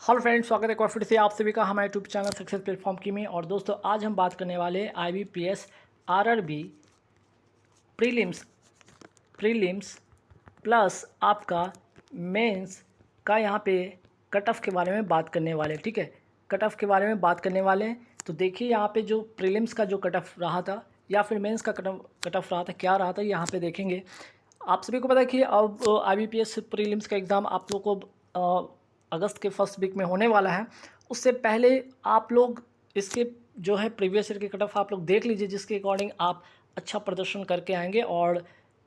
Hello friends, स्वागत है एक बार फिर से आप सभी का हमारे यूट्यूब चैनल सक्सेस प्लेटफॉर्म की में। और दोस्तों, आज हम बात करने वाले IBPS RRB प्रीलिम्स प्लस आपका मेंस का यहाँ पे कट ऑफ के बारे में बात करने वाले। ठीक है, कट ऑफ के बारे में बात करने वाले हैं। तो देखिए, यहाँ पे जो प्रीलिम्स का जो कट ऑफ रहा था या फिर मेंस का कट ऑफ रहा था, क्या रहा था यहाँ पे देखेंगे। आप सभी को पता है कि अब IBPS प्रीलिम्स का एग्ज़ाम आप लोग को अगस्त के फर्स्ट वीक में होने वाला है। उससे पहले आप लोग इसके जो है प्रीवियस ईयर के कट ऑफ आप लोग देख लीजिए, जिसके अकॉर्डिंग आप अच्छा प्रदर्शन करके आएंगे और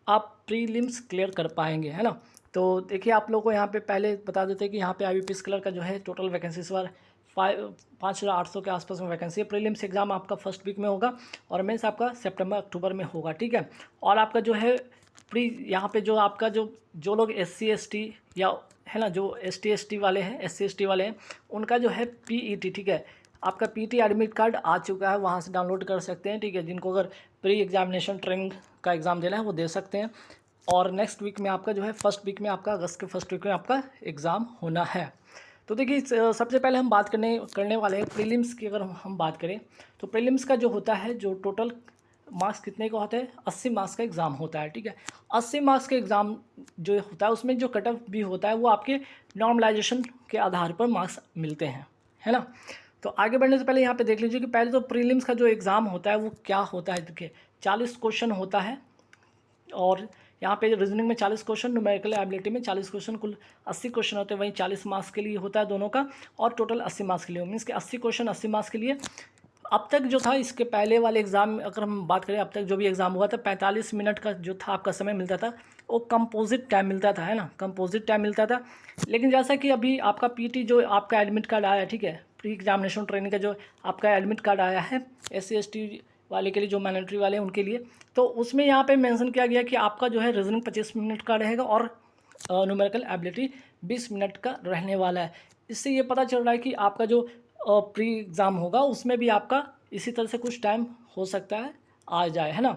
आप प्रीलिम्स क्लियर कर पाएंगे, है ना। तो देखिए, आप लोग को यहाँ पे पहले बता देते हैं कि यहाँ पे IBPS क्लर्क का जो है टोटल वैकेंसी इस बार 5,800 के आसपास में वैकेंसी है। प्रीलिम्स एग्ज़ाम आपका फर्स्ट वीक में होगा और मेंस आपका सितंबर अक्टूबर में होगा। ठीक है, और आपका जो है यहाँ पे जो आपका जो लोग SC ST या है ना, जो ST ST वाले हैं, SC ST वाले हैं, उनका जो है PET, ठीक है, आपका PET एडमिट कार्ड आ चुका है, वहाँ से डाउनलोड कर सकते हैं। ठीक है, जिनको अगर प्री एग्जामिनेशन ट्रेनिंग का एग्ज़ाम देना है वो दे सकते हैं। और नेक्स्ट वीक में आपका जो है फर्स्ट वीक में आपका अगस्त के फर्स्ट वीक में आपका एग्ज़ाम होना है। तो देखिए, सबसे पहले हम बात करने वाले हैं प्रीलिम्स की। अगर हम बात करें तो प्रीलिम्स का जो होता है, जो टोटल मार्क्स कितने का होता है, 80 मार्क्स का एग्ज़ाम होता है। ठीक है, 80 मार्क्स का एग्ज़ाम जो होता है उसमें जो कट ऑफ भी होता है वो आपके नॉर्मलाइजेशन के आधार पर मार्क्स मिलते हैं, है ना। तो आगे बढ़ने से पहले यहाँ पे देख लीजिए कि पहले तो प्रीलिम्स का जो एग्ज़ाम होता है वो क्या होता है। देखिए, 40 क्वेश्चन होता है और यहाँ पे रीजनिंग में 40 क्वेश्चन, न्यूमेरिकल एबिलिटी में 40 क्वेश्चन, कुल 80 क्वेश्चन होते हैं। वहीं 40 मार्क्स के लिए होता है दोनों का, और टोटल 80 मार्क्स के लिए, मीन्स कि 80 क्वेश्चन 80 मार्क्स के लिए। अब तक जो था, इसके पहले वाले एग्ज़ाम अगर हम बात करें, अब तक जो भी एग्ज़ाम हुआ था 45 मिनट का जो था आपका समय मिलता था, वो कंपोजिट टाइम मिलता था, है ना, कंपोजिट टाइम मिलता था। लेकिन जैसा कि अभी आपका PT जो आपका एडमिट कार्ड आया, ठीक है, प्री एग्जामिनेशन ट्रेनिंग का जो आपका एडमिट कार्ड आया है SC ST वाले के लिए, जो मैंडेटरी वाले हैं उनके लिए, तो उसमें यहाँ पे मेंशन किया गया कि आपका जो है रीजनिंग 25 मिनट का रहेगा और न्यूमेरिकल एबिलिटी 20 मिनट का रहने वाला है। इससे ये पता चल रहा है कि आपका जो प्री एग्ज़ाम होगा उसमें भी आपका इसी तरह से कुछ टाइम हो सकता है आ जाए, है ना।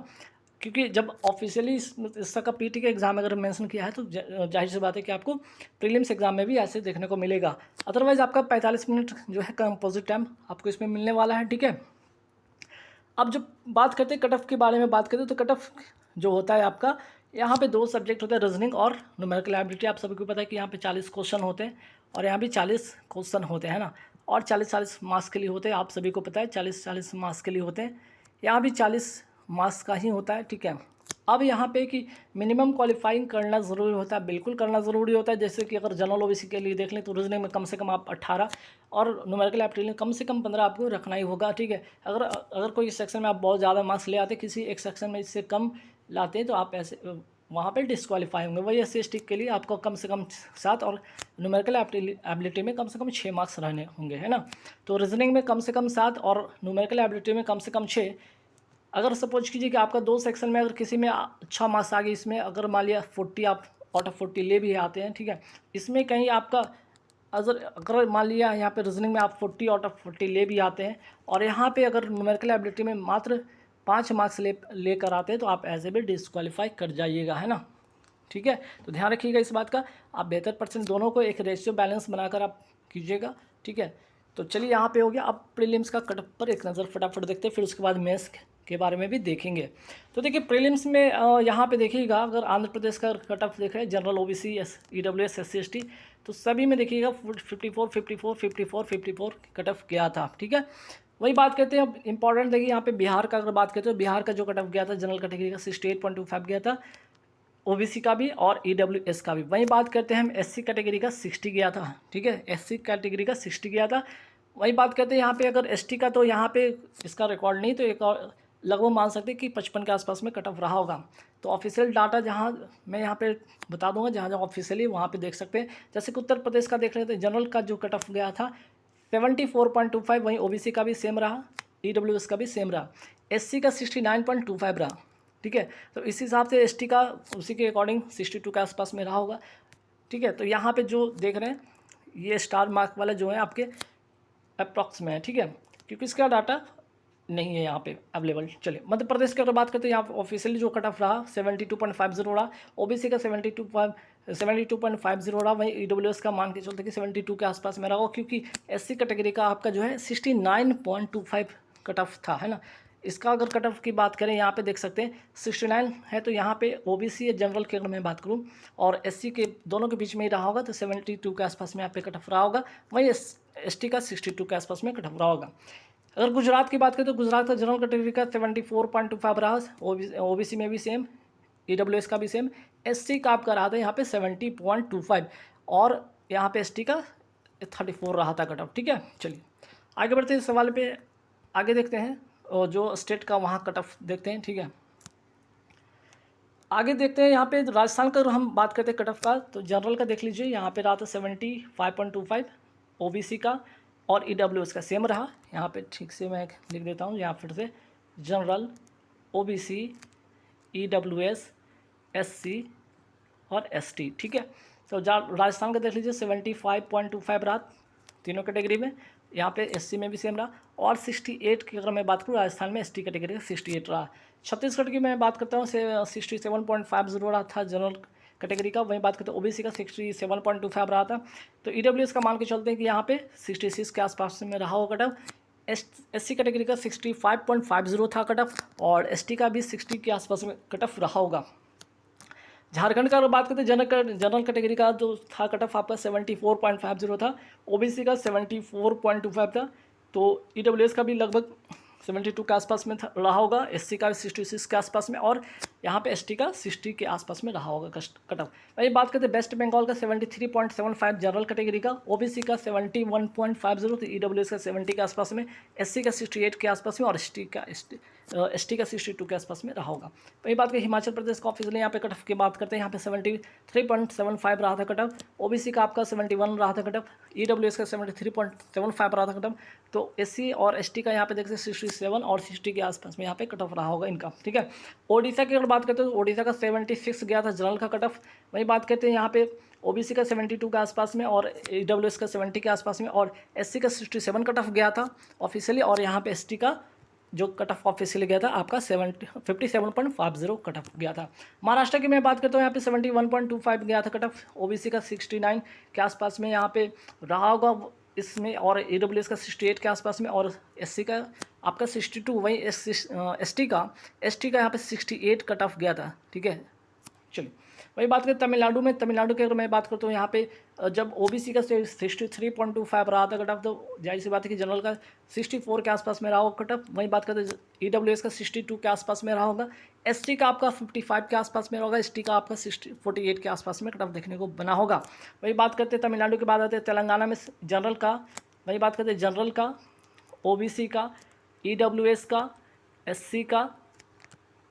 क्योंकि जब ऑफिशियली इसका का PT का एग्ज़ाम अगर मेंशन किया है तो जाहिर सी बात है कि आपको प्रीलिम्स एग्ज़ाम में भी ऐसे देखने को मिलेगा। अदरवाइज़ आपका 45 मिनट जो है कंपोजिट टाइम आपको इसमें मिलने वाला है। ठीक है, अब जब बात करते हैं कट ऑफ के बारे में बात करते हैं, तो कट ऑफ जो होता है आपका, यहाँ पे 2 सब्जेक्ट होते हैं, रीजनिंग और न्यूमेरिकल एबिलिटी। आप सभी को पता है कि यहाँ पे 40 क्वेश्चन होते हैं और यहाँ भी 40 क्वेश्चन होते हैं, ना, और 40-40 मार्क्स के लिए होते हैं। आप सभी को पता है 40-40 मार्क्स के लिए होते हैं, यहाँ भी 40 मार्क्स का ही होता है। ठीक है, अब यहाँ पे कि मिनिमम क्वालिफाइंग करना ज़रूरी होता है, बिल्कुल करना ज़रूरी होता है। जैसे कि अगर जनरल OBC के लिए देख लें तो रीजनिंग में कम से कम आप 18 और न्यूमेरिकल एबिलिटी में कम से कम 15 आपको रखना ही होगा। ठीक है, अगर कोई सेक्शन में आप बहुत ज़्यादा मार्क्स ले आते, किसी एक सेक्शन में इससे कम लाते हैं, तो आप ऐसे वहाँ पे डिस्क्वालीफाई होंगे। वही SC ST के लिए आपको कम से कम 7 और न्यूमेरिकल एबिलिटी में कम से कम 6 मार्क्स रहने होंगे, है ना। तो रीजनिंग में कम से कम 7 और न्यूमेरिकल एबिलिटी में कम से कम 6। अगर सपोज कीजिए कि आपका 2 सेक्शन में अगर किसी में अच्छा मार्क्स आ गया, इसमें अगर मान लिया 40 आप आउट ऑफ 40 ले भी आते हैं, ठीक है, इसमें कहीं आपका अगर मान लिया यहाँ पे रीजनिंग में आप 40 आउट ऑफ 40 ले भी आते हैं और यहाँ पे अगर न्यूमेरिकल एबिलिटी में मात्र 5 मार्क्स लेकर आते हैं, तो आप ऐसे भी डिस्क्वालीफाई कर जाइएगा, है ना। ठीक है, तो ध्यान रखिएगा इस बात का। आप 72% दोनों को एक रेशियो बैलेंस बनाकर आप कीजिएगा। ठीक है, तो चलिए, यहाँ पे हो गया। अब प्रीलिम्स का कट ऑफ पर एक नज़र फटाफट देखते हैं, फिर उसके बाद मेंस के बारे में भी देखेंगे। तो देखिए, प्रीलिम्स में यहाँ पे देखिएगा, अगर आंध्र प्रदेश का कट ऑफ देख रहे हैं, general OBC EWS SC ST, तो सभी में देखिएगा 54 कट ऑफ गया था। ठीक है, वही बात करते हैं। अब इंपॉर्टेंट देखिए, यहाँ पे बिहार का अगर बात करते हैं, तो बिहार का जो कट ऑफ गया था जनरल कैटेगरी का 68.25 गया था, OBC का भी और EWS का भी। वहीं बात करते हैं हम SC कैटेगरी का 60 गया था। ठीक है, SC कैटेगरी का 60 गया था। वही बात करते हैं यहाँ पे अगर ST का, तो यहाँ पे इसका रिकॉर्ड नहीं, तो एक और लगभग मान सकते हैं कि 55 के आसपास में कट ऑफ रहा होगा। तो ऑफिशियल डाटा जहाँ मैं यहाँ पे बता दूंगा, जहाँ जहाँ ऑफिशियली वहाँ पे देख सकते हैं। जैसे कि उत्तर प्रदेश का देख रहे थे, जनरल का जो कट ऑफ गया था 74.25, वहीं OBC का भी सेम रहा, EWS का भी सेम रहा, SC का 69.25 रहा। ठीक है, तो इस हिसाब से ST का उसी के अकॉर्डिंग 62 के आसपास में रहा होगा। ठीक है, तो यहाँ पे जो देख रहे हैं ये स्टार मार्क वाला जो है आपके अप्रॉक्स में है। ठीक है, क्योंकि इसका डाटा नहीं है यहाँ पे अवेलेबल। चलिए, मध्य प्रदेश की अगर बात करते हैं, यहाँ ऑफिशियली जो कट ऑफ रहा 72.50 रहा, OBC का 72.50 रहा। वहीं ईडब्ल्यूएस का मान के चलते कि 72 के आसपास में रहा होगा, क्योंकि एससी कैटेगरी का आपका जो है 69.25 कट ऑफ था, है ना। इसका अगर कट ऑफ की बात करें, यहाँ पे देख सकते हैं 69 है, तो यहाँ पे ओबीसी या जनरल की अगर मैं बात करूँ और एससी के दोनों के बीच में ही रहा होगा तो 72 के आसपास में यहाँ पे कट ऑफ रहा होगा। वहीं एसटी का 62 के आसपास में कट ऑफ रहा होगा। अगर गुजरात की बात करें तो गुजरात का जनरल कैटेगरी का 74.25 रहा, ओबीसी में भी सेम, ईडब्ल्यूएस का भी सेम, एससी का आपका रहा था यहाँ पे 70.25 और यहाँ पे एसटी का 34 रहा था कट ऑफ, ठीक है। चलिए आगे बढ़ते हैं सवाल पे, आगे देखते हैं और जो स्टेट का वहाँ कट ऑफ देखते हैं, ठीक है। आगे देखते हैं यहाँ पे राजस्थान का हम बात करते हैं कट ऑफ का, तो जनरल का देख लीजिए, यहाँ पे रहा था 75.25, ओबीसी का और ईडब्ल्यूएस का सेम रहा। यहाँ पे ठीक से मैं लिख देता हूँ, यहाँ फिर से जनरल, ओबीसी, ईडब्ल्यूएस, एससी और एसटी, ठीक है। तो राजस्थान का देख लीजिए 75.25 रहा तीनों कैटेगरी में, यहाँ पे एससी में भी सेम रहा, और 68 की अगर मैं बात करूँ राजस्थान में एसटी कैटेगरी का 68 रहा। छत्तीसगढ़ की मैं बात करता हूँ 67.50 रहा था जनरल कैटेगरी का, वहीं बात करते हैं ओबीसी का 67.25 रहा था। तो ईडब्ल्यूएस का मान के चलते हैं कि यहाँ पे 66 के आसपास में रहा होगा कट ऑफ। एससी कैटेगरी का 65.50 था कट ऑफ, और एसटी का भी 60 के आसपास में कट ऑफ रहा होगा। झारखंड का अगर बात करते हैं जनरल कैटेगरी का जो था कट ऑफ आपका 74.50 था, ओबीसी का 74.25 था, तो ईडब्ल्यूएस का भी लगभग 72 के आसपास में रहा होगा, एससी का 66 के आसपास में, और यहाँ पे एसटी का 60 के आसपास में रहा होगा कट ऑफ। वही बात करते हैं वेस्ट बंगाल का 73.75 जनरल कैटेगरी का, ओबीसी का 71.50, तो ईडब्ल्यूएस का 70 के आसपास में, एससी का 68 के आसपास में, और एसटी का 62 के आसपास में रहा होगा। वही बात करें हिमाचल प्रदेश का ऑफिशियली यहाँ पे कट ऑफ की बात करते हैं, यहाँ पे 73.75 रहा था कट ऑफ, ओबीसी का आपका 71 रहा था कट ऑफ, ईडब्ल्यूएस का 73.75 रहा था कट ऑफ, तो एससी और एसटी का यहाँ पे देखते हैं 67 और 60 के आसपास में यहाँ पे कट ऑफ रहा होगा इनका, ठीक है। ओडिशा की अगर बात करते हैं तो ओडिशा का 76 गया था जनरल का कट ऑफ। वही बात करते हैं यहाँ पे ओबीसी का 72 के आसपास में, और ईडब्ल्यूएस का 70 के आसपास में, और एससी का 67 कट ऑफ गया था ऑफिशियली, और यहाँ पे एसटी का जो कट ऑफ ऑफिशियली गया था आपका 57.50 कट ऑफ गया था। महाराष्ट्र की मैं बात करता हूँ, यहाँ पे 71.25 गया था कट ऑफ, ओबीसी का 69 के आसपास में यहाँ पे रहा होगा इसमें, और ईडब्ल्यूएस का 68 के आसपास में, और एससी का आपका 62, वहीं एसटी का यहाँ पे 68 कट ऑफ गया था, ठीक है। चलिए वही बात करें तमिलनाडु में, तमिलनाडु की अगर मैं बात करता हूँ यहाँ पे जब ओबीसी का 63.25 रहा था कट ऑफ, तो जाहिर सी बात है कि जनरल का 64 के आसपास में रहा होगा कट ऑफ। वही बात करते हैं ईडब्ल्यूएस का 62 के आसपास में रहा होगा, एसटी का आपका 55 के आसपास में होगा, एसटी का आपका 48 के आसपास में कट ऑफ देखने को बना होगा। वही बात करते हैं तमिलनाडु के बाद आते हैं तेलंगाना में जनरल का, वही बात करते हैं जनरल का, ओबीसी का, ईडब्ल्यूएस का, एससी का,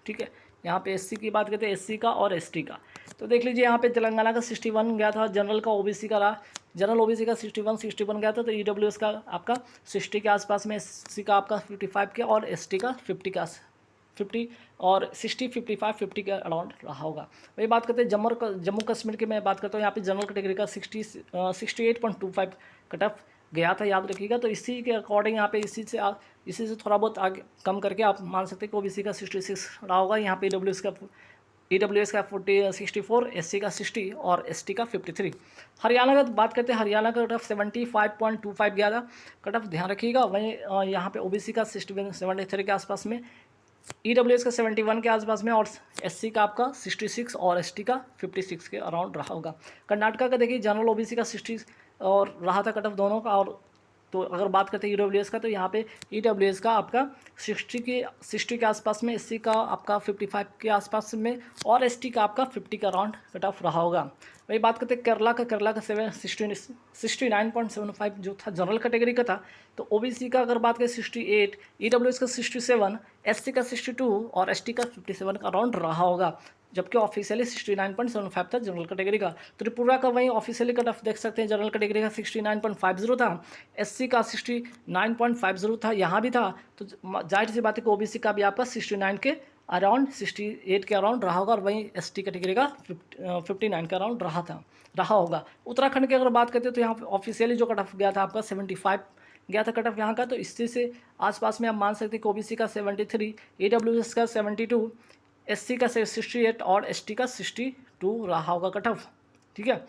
ठीक है। यहाँ पे एससी की बात करते हैं, एससी का और एसटी का, तो देख लीजिए यहाँ पे तेलंगाना का 61 गया था, जनरल का ओबीसी का रहा, जनरल ओबीसी का 61 गया था, तो ईडब्ल्यूएस का आपका 60 के आसपास में, एससी का आपका 55 के, और एसटी का 50 और 60, 55, 50 के अराउंड रहा होगा। वही बात करते हैं जम्मू कश्मीर की मैं बात करता हूँ, यहाँ पे जनरल कैटेगरी का 68.25 कट ऑफ गया था, याद रखिएगा। तो इसी के अकॉर्डिंग यहाँ पे इसी से थोड़ा बहुत आगे कम करके आप मान सकते हैं कि ओबीसी का 66 रहा होगा, यहाँ पे ईडब्ल्यूएस का 64, एससी का 60 और एसटी का 53। हरियाणा का बात करते हैं, हरियाणा का कट ऑफ 75.25 गया था कट ऑफ, ध्यान रखिएगा। वहीं यहाँ पे ओबीसी का 73 के आसपास में, ईडब्ल्यूएस का 71 के आसपास में, और एससी का आपका 66 और एसटी का 56 के अराउंड रहा होगा। कर्नाटका का देखिए जनरल ओबीसी का 60 और रहा था कट ऑफ दोनों का, और तो अगर बात करते हैं ईडब्ल्यूएस का, तो यहाँ पे ईडब्ल्यूएस का आपका 60 के आसपास में, एससी का आपका 55 के आसपास में, और एसटी का आपका 50 का अराउंड कट ऑफ रहा होगा। वही बात करते हैं केरला का 69.75 जो था जनरल कैटेगरी का था, तो ओबीसी का अगर बात करें 68, ईडब्ल्यूएस का 67, एससी का 62 और एसटी का 57 का अराउंड रहा होगा, जबकि ऑफिशियली 69.75 था जनरल कैटेगरी का। त्रिपुरा का वहीं ऑफिशियली कट ऑफ देख सकते हैं, जनरल कैटेगरी का 69.50 था, एससी का 69.50 था, यहाँ भी था, तो जाहिर सी बात है कि ओबीसी का भी आपका 69 के अराउंड 68 के अराउंड रहा होगा, और वहीं एसटी कैटेगरी का 59 के अराउंड रहा होगा। उत्तराखंड की अगर बात करते हैं तो यहाँ ऑफिशियली जो कट ऑफ गया था आपका 75 गया था कट ऑफ यहाँ का, तो इससे से आसपास में आप मान सकते हैं कि ओबीसी का 73, ईडब्ल्यूएस का 72, एससी का 68 और एसटी का 62 रहा होगा कट ऑफ। ठीक है।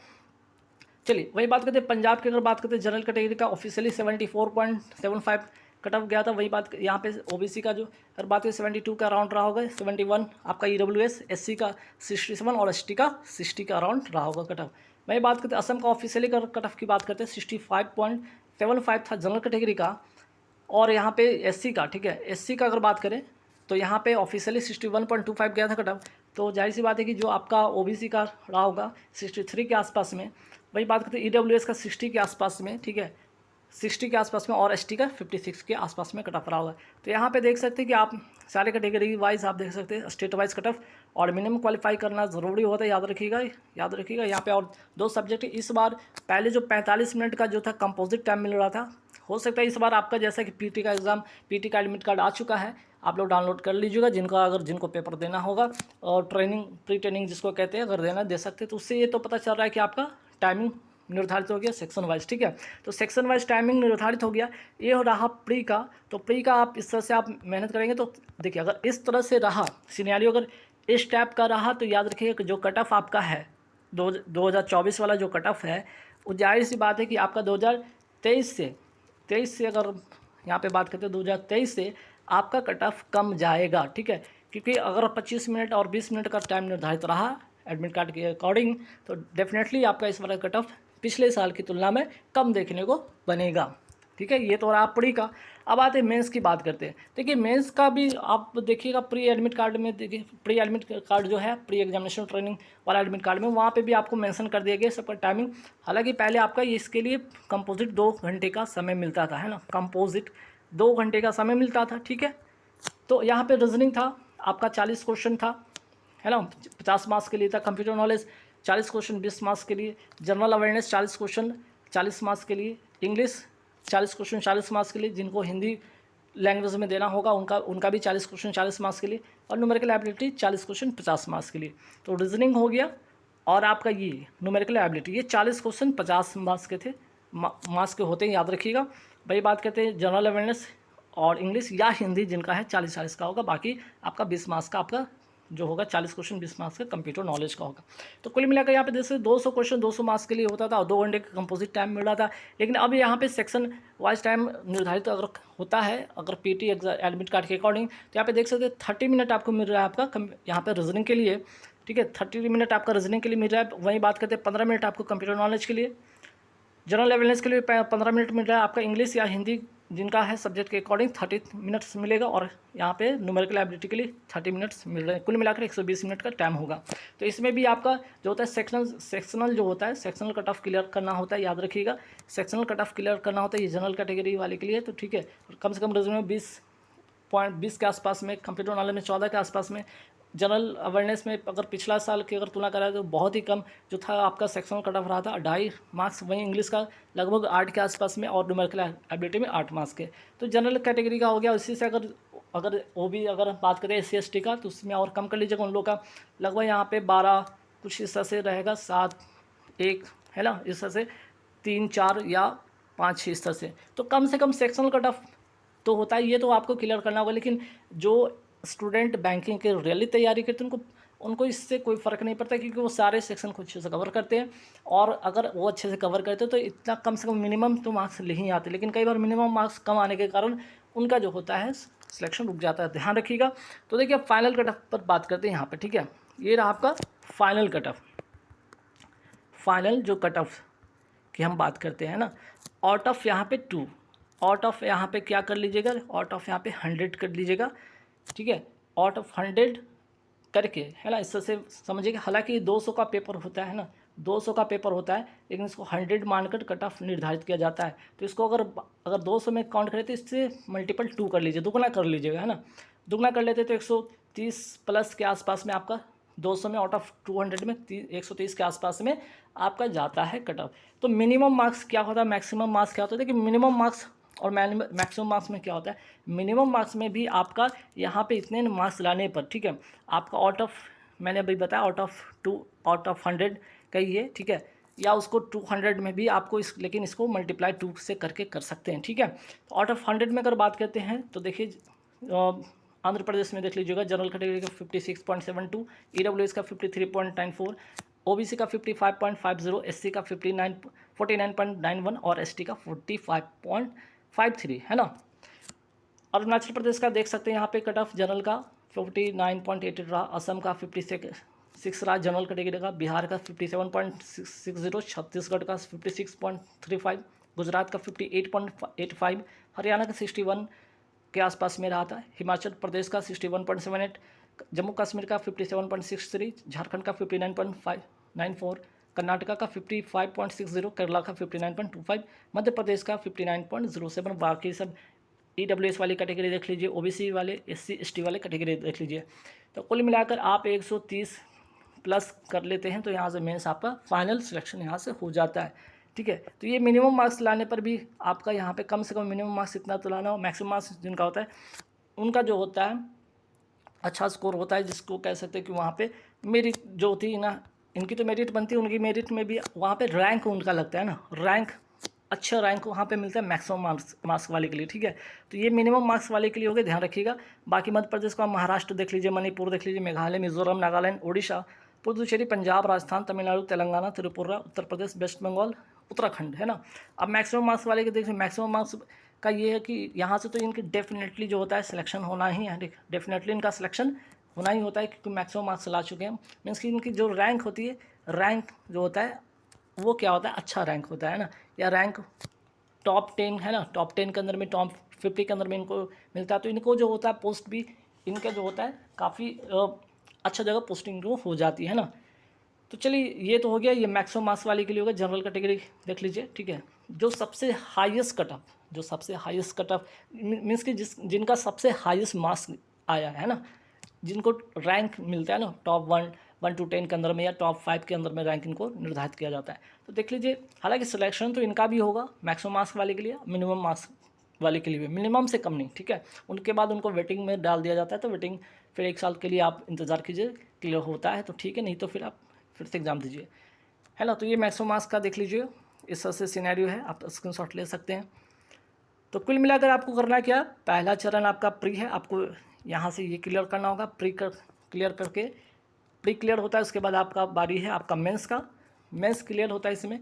चलिए वही बात करते हैं पंजाब की, अगर बात करते हैं जनरल कैटेगरी का ऑफिशियली 74.75 कट ऑफ गया था। वही बात यहाँ पे ओबीसी का जो अगर बात करें 72 का अराउंड रहा होगा, 71 आपका ईडब्ल्यूएस, एससी का 67 और एसटी का 60 का अराउंड रहा होगा कट ऑफ। वही बात करते हैं असम का ऑफिशियली कट ऑफ की बात करते हैं 65.75 था जनरल कैटेगरी का। और यहाँ पे एससी का, ठीक है, एससी का अगर बात करें तो यहाँ पे ऑफिशियली 61.25 गया था कट ऑफ। तो जाहिर सी बात है कि जो आपका ओबीसी का रहा होगा 63 के आसपास में। वही बात करते हैं ईडब्ल्यूएस का 60 के आसपास में, ठीक है, 60 के आसपास में, और एसटी का 56 के आसपास में कट ऑफ रहा होगा। तो यहाँ पे देख सकते हैं कि आप सारे कैटेगरी वाइज आप देख सकते हैं स्टेट वाइज कट ऑफ, और मिनिमम क्वालिफाई करना ज़रूरी होता है, याद रखिएगा याद रखिएगा। यहाँ पे और 2 सब्जेक्ट इस बार, पहले जो 45 मिनट का जो था कंपोजिट टाइम मिल रहा था, हो सकता है इस बार आपका जैसा कि पीटी का एग्ज़ाम, पीटी का एडमिट कार्ड आ चुका है, आप लोग डाउनलोड कर लीजिएगा। जिनको पेपर देना होगा और ट्रेनिंग, प्री ट्रेनिंग जिसको कहते हैं, अगर देना दे सकते हैं, तो उससे ये तो पता चल रहा है कि आपका टाइमिंग निर्धारित हो गया सेक्शन वाइज, ठीक है। तो सेक्शन वाइज टाइमिंग निर्धारित हो गया। ये हो रहा प्री का। तो प्री का आप इस तरह से आप मेहनत करेंगे तो देखिए, अगर इस तरह से रहा सिनेरियो, अगर इस टाइप का रहा, तो याद रखिए कि जो कट ऑफ आपका है 2024 वाला जो कट ऑफ है, वो जाहिर सी बात है कि आपका 2023 से अगर यहाँ पे बात करते हैं 2023 से आपका कट ऑफ कम जाएगा, ठीक है। क्योंकि अगर 25 मिनट और 20 मिनट का टाइम निर्धारित रहा एडमिट कार्ड के अकॉर्डिंग, तो डेफिनेटली आपका इस बार कट ऑफ पिछले साल की तुलना में कम देखने को बनेगा, ठीक है। ये तो रहा प्री का। अब आते हैं मेंस की बात करते हैं। देखिए मेंस का भी आप देखिएगा प्री एडमिट कार्ड में, देखिए प्री एडमिट कार्ड जो है, प्री एग्जामिनेशन ट्रेनिंग वाला एडमिट कार्ड में, वहाँ पे भी आपको मेंशन कर दिया गया सबका टाइमिंग। हालांकि पहले आपका इसके लिए कंपोजिट 2 घंटे का समय मिलता था, है ना, कंपोजिट 2 घंटे का समय मिलता था, ठीक है। तो यहाँ पे रीजनिंग था आपका 40 क्वेश्चन था, है ना, 50 मार्क्स के लिए था। कंप्यूटर नॉलेज 40 क्वेश्चन 20 मार्क्स के लिए। जनरल अवेयरनेस 40 क्वेश्चन 40 मार्क्स के लिए। इंग्लिश 40 क्वेश्चन 40 मार्क्स के लिए, जिनको हिंदी लैंग्वेज में देना होगा उनका भी 40 क्वेश्चन 40 मार्क्स के लिए। और न्यूमेरिकल एबिलिटी 40 क्वेश्चन 50 मार्क्स के लिए। तो रीजनिंग हो गया, और आपका ये न्यूमेरिकल एबिलिटी, ये 40 क्वेश्चन 50 मार्क्स के थे, मार्क्स के होते हैं, याद रखिएगा। वही बात करते हैं जनरल अवेयरनेस और इंग्लिश या हिंदी जिनका है 40-40 का होगा। बाकी आपका 20 मार्क्स का आपका जो होगा 40 क्वेश्चन 20 मार्क्स का कंप्यूटर नॉलेज का होगा। तो कुल मिलाकर यहाँ पे जैसे 200 क्वेश्चन 200 मार्क्स के लिए होता था और 2 घंटे का कंपोजिट टाइम मिल रहा था। लेकिन अब यहाँ पे सेक्शन वाइज टाइम निर्धारित अगर होता है, अगर पीटी एडमिट कार्ड के अकॉर्डिंग, तो यहाँ पे देख सकते हैं 30 मिनट आपको मिल रहा है आपका यहाँ पे रीजनिंग के लिए, ठीक है। 30 मिनट आपका रीजनिंग के लिए मिल रहा है। वहीं बात करते हैं 15 मिनट आपको कंप्यूटर नॉलेज के लिए। जनरल अवेयरनेस के लिए 15 मिनट मिल रहा है आपका। इंग्लिश या हिंदी जिनका है सब्जेक्ट के अकॉर्डिंग 30 मिनट्स मिलेगा। और यहाँ पे न्यूमेरिकल एबिलिटी के लिए 30 मिनट्स मिल रहे हैं। कुल मिलाकर 120 मिनट का टाइम होगा। तो इसमें भी आपका जो होता है सेक्शनल जो होता है, सेक्शनल कट ऑफ क्लियर करना होता है, याद रखिएगा। सेक्शनल कट ऑफ क्लियर करना होता है, ये जनरल कैटेगरी वाले के लिए, तो ठीक है। कम से कम रीजनिंग में 20 के आसपास में, कंप्यूटर नॉलेज में 14 के आसपास में, जनरल अवेयरनेस में अगर पिछला साल की अगर तुलना कराए तो बहुत ही कम जो था आपका सेक्शनल कट ऑफ रहा था 2.5 मार्क्स। वहीं इंग्लिश का लगभग 8 के आसपास में, और न्यूमेरिकल एबिलिटी में 8 मार्क्स के। तो जनरल कैटेगरी का हो गया। इसी से अगर वो भी अगर बात करें SC/ST का, तो उसमें और कम कर लीजिएगा उन लोग का, लगभग यहाँ पे 12 कुछ इस तरह से रहेगा, 7 1 है ना, इस तरह से 3 4 या 5 इस तरह से। तो कम से कम सेक्शनल कट ऑफ तो होता है, ये तो आपको क्लियर करना होगा। लेकिन जो स्टूडेंट बैंकिंग के रियली तैयारी करते हैं उनको इससे कोई फ़र्क नहीं पड़ता, क्योंकि वो सारे सेक्शन को अच्छे से कवर करते हैं। और अगर वो अच्छे से कवर करते हैं तो इतना कम से कम मिनिमम तो मार्क्स ले ही आते हैं। लेकिन कई बार मिनिमम मार्क्स कम आने के कारण उनका जो होता है सिलेक्शन रुक जाता है, ध्यान रखिएगा। तो देखिए अब फाइनल कट ऑफ पर बात करते हैं यहाँ पर, ठीक है। ये रहा आपका फाइनल कट ऑफ। फाइनल जो कट ऑफ की हम बात करते हैं ना, आउट ऑफ यहाँ पे 2, आउट ऑफ यहाँ पे क्या कर लीजिएगा, आउट ऑफ यहाँ पे 100 कर लीजिएगा, ठीक है। आउट ऑफ 100 करके, है ना, इस तरह से समझिएगा। हालांकि 200 का पेपर होता है ना, 200 का पेपर होता है, लेकिन इसको 100 मानकर कट ऑफ निर्धारित किया जाता है। तो इसको अगर 200 में काउंट करें तो इससे मल्टीपल 2 कर लीजिए, दुगना कर लीजिएगा, है ना। दुगना कर लेते तो 130 प्लस के आसपास में आपका 200 में, आउट ऑफ 200 में 130 के आसपास में आपका जाता है कट ऑफ। तो मिनिमम मार्क्स क्या होता है, मैक्सिमम मार्क्स क्या होता है, देखिए मिनिमम मार्क्स और मैक्सिमम मार्क्स में क्या होता है। मिनिमम मार्क्स में भी आपका यहाँ पे इतने मार्क्स लाने पर, ठीक है, आपका आउट ऑफ, मैंने अभी बताया आउट ऑफ 100 कहिए, ठीक है, या उसको 200 में भी आपको लेकिन इसको मल्टीप्लाई 2 से करके कर सकते हैं, ठीक है। तो आउट ऑफ 100 में अगर बात करते हैं तो देखिए आंध्र प्रदेश में देख लीजिएगा, जनरल कैटेगरी का 56.72, EWS का 53.94, ओबीसी का 55.50, एससी का 49.91 और एसटी का 45.53, है ना। अरुणाचल प्रदेश का देख सकते हैं यहाँ पे कट ऑफ जनरल का 49.88 रहा, असम का 56 रहा जनरल कैटेगरी का, बिहार का 57.60, छत्तीसगढ़ का 56.35, गुजरात का 58.85, हरियाणा का 61 के आसपास में रहा था, हिमाचल प्रदेश का 61.78, जम्मू कश्मीर का 57.63, झारखंड का 59.94, कर्नाटका का 55.60, केरला का 59.25, मध्य प्रदेश का 59.07, बाकी सब ईडब्ल्यूएस वाली कैटेगरी देख लीजिए, ओबीसी वाले, एससी एसटी वाले कैटेगरी देख लीजिए। तो कुल मिलाकर आप 130 प्लस कर लेते हैं तो यहाँ से मेंस आपका फाइनल सिलेक्शन यहाँ से हो जाता है, ठीक है। तो ये मिनिमम मार्क्स लाने पर भी आपका यहाँ पे कम से कम मिनिमम मार्क्स इतना तो लाना हो, मैक्सिमम मार्क्स जिनका होता है उनका जो होता है अच्छा स्कोर होता है, जिसको कह सकते हैं कि वहाँ पे मेरिट जो होती है ना, इनकी तो मेरिट बनती है, उनकी मेरिट में भी वहाँ पे रैंक उनका लगता है ना, रैंक अच्छा रैंक वहाँ पे मिलता है मैक्सिमम मार्क्स वाले के लिए, ठीक है। तो ये मिनिमम मार्क्स वाले के लिए हो गए, ध्यान रखिएगा। बाकी मध्य प्रदेश का महाराष्ट्र देख लीजिए, मणिपुर देख लीजिए, मेघालय, मिजोरम, नागालैंड, ओडिशा, पुडुचेरी, पंजाब, राजस्थान, तमिलनाडु, तेलंगाना, त्रिपुरा, उत्तर प्रदेश, वेस्ट बंगाल, उत्तराखंड, है ना। अब मैक्सिमम मार्क्स वाले के देखिए, मैक्सिमम मार्क्स का ये है कि यहाँ से तो इनकी डेफिनेटली जो होता है सिलेक्शन होना ही है, डेफिनेटली इनका सिलेक्शन होना ही होता है क्योंकि मैक्सिमम मार्क्स ला चुके हैं। मीन्स कि इनकी जो रैंक होती है, रैंक जो होता है वो क्या होता है, अच्छा रैंक होता है ना, या रैंक टॉप 10 है ना, टॉप 10 के अंदर में, टॉप 50 के अंदर में इनको मिलता है। तो इनको जो होता है पोस्ट भी इनका जो होता है काफ़ी अच्छा जगह पोस्टिंग वो हो जाती है ना। तो चलिए ये तो हो गया, ये मैक्सिमम मार्क्स वाले के लिए होगा। जनरल कैटेगरी देख लीजिए, ठीक है। जो सबसे हाईएस्ट कट ऑफ, जो सबसे हाईएस्ट कट ऑफ मीन्स कि जिनका सबसे हाईएस्ट मार्क्स आया है ना, जिनको रैंक मिलता है ना टॉप 1 to 10 के अंदर में या टॉप 5 के अंदर में रैंक इनको निर्धारित किया जाता है। तो देख लीजिए, हालांकि सिलेक्शन तो इनका भी होगा मैक्सिमम मार्क्स वाले के लिए, मिनिमम मार्क्स वाले के लिए भी, मिनिमम से कम नहीं, ठीक है। उनके बाद उनको वेटिंग में डाल दिया जाता है, तो वेटिंग फिर 1 साल के लिए आप इंतज़ार कीजिए, क्लियर होता है तो ठीक है, नहीं तो फिर आप फिर से एग्ज़ाम दीजिए, है ना। तो ये मैक्सिमम मार्क्स का देख लीजिए, इस तरह से सिनेरियो है, आप स्क्रीनशॉट ले सकते हैं। तो कुल मिलाकर आपको करना क्या, पहला चरण आपका प्री है, आपको यहाँ से ये क्लियर करना होगा, क्लियर करके प्री क्लियर होता है, उसके बाद आपका बारी है आपका मेंस का, मेंस क्लियर होता है इसमें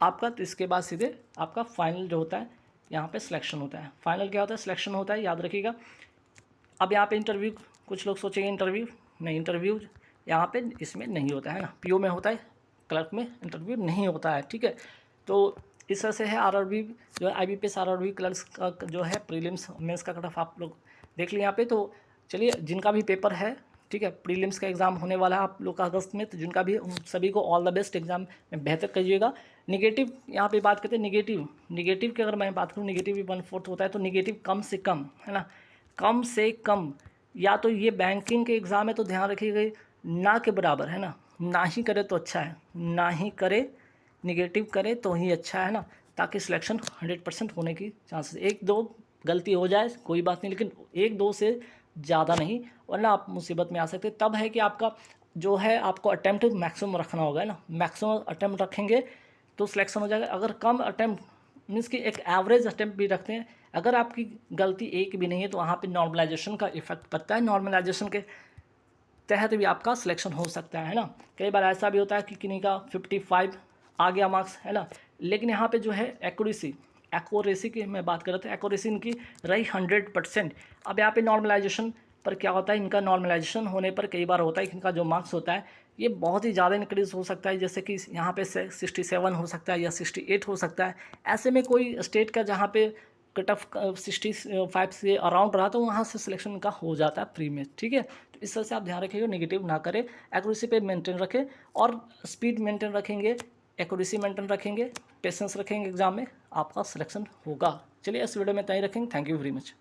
आपका, तो इसके बाद सीधे आपका फाइनल जो होता है यहाँ पे सिलेक्शन होता है। फाइनल क्या होता है, सिलेक्शन होता है, याद रखिएगा। अब यहाँ पे इंटरव्यू, कुछ लोग सोचेंगे इंटरव्यू नहीं, इंटरव्यू यहाँ पे इसमें नहीं होता है ना, पीओ में होता है, क्लर्क में इंटरव्यू नहीं होता है, ठीक है। तो इस तरह से है आरआरबी जो है, IBPS RRB क्लर्क्स का जो है प्रीलिम्स मेंस का कट ऑफ आप लोग देख लिया यहाँ पे। तो चलिए, जिनका भी पेपर है, ठीक है, प्रीलिम्स का एग्ज़ाम होने वाला है आप लोग का अगस्त में, तो जिनका भी उन सभी को ऑल द बेस्ट, एग्ज़ाम में बेहतर करिएगा। निगेटिव यहाँ पे बात करते हैं, निगेटिव की अगर मैं बात करूँ, निगेटिव भी 1/4 होता है, तो निगेटिव कम से कम, है ना, कम से कम, या तो ये बैंकिंग के एग्ज़ाम है तो ध्यान रखिएगा ना के बराबर, है ना, ना ही करे तो अच्छा है, ना ही करे, निगेटिव करे तो ही अच्छा है ना, ताकि सिलेक्शन 100% होने की चांसेस, 1-2 गलती हो जाए कोई बात नहीं, लेकिन 1-2 से ज़्यादा नहीं, वरना आप मुसीबत में आ सकते। तब है कि आपका जो है आपको अटैम्प्ट मैक्सिमम रखना होगा, है ना, मैक्सिमम अटैम्प्ट रखेंगे तो सिलेक्शन हो जाएगा। अगर कम अटैम्प्ट मीन्स कि एक एवरेज अटैम्प्ट भी रखते हैं, अगर आपकी गलती एक भी नहीं है तो वहाँ पे नॉर्मलाइजेशन का इफेक्ट पड़ता है, नॉर्मलाइजेशन के तहत भी आपका सिलेक्शन हो सकता है ना। कई बार ऐसा भी होता है कि किन्हीं का 55 आ गया मार्क्स, है ना, लेकिन यहाँ पे जो है एक्यूरेसी की मैं बात कर रहा था, एक्यूरेसी इनकी रही 100%। अब यहाँ पे नॉर्मलाइजेशन पर क्या होता है, इनका नॉर्मलाइजेशन होने पर कई बार होता है कि इनका जो मार्क्स होता है ये बहुत ही ज़्यादा इंक्रीज हो सकता है, जैसे कि यहाँ पे 67 हो सकता है या 68 हो सकता है। ऐसे में कोई स्टेट का जहाँ पे कट ऑफ 65 से अराउंड रहा तो वहाँ से सिलेक्शन का हो जाता है प्री में, ठीक है। तो इस तरह से आप ध्यान रखिएगा, नेगेटिव ना करें, एक्यूरेसी पे मेंटेन रखें और स्पीड मेंटेन रखेंगे, एक्यूरेसी मेंटेन रखेंगे, पेशेंस रखेंगे, एग्जाम में आपका सिलेक्शन होगा। चलिए इस वीडियो में इतना ही रखेंगे, थैंक यू वेरी मच।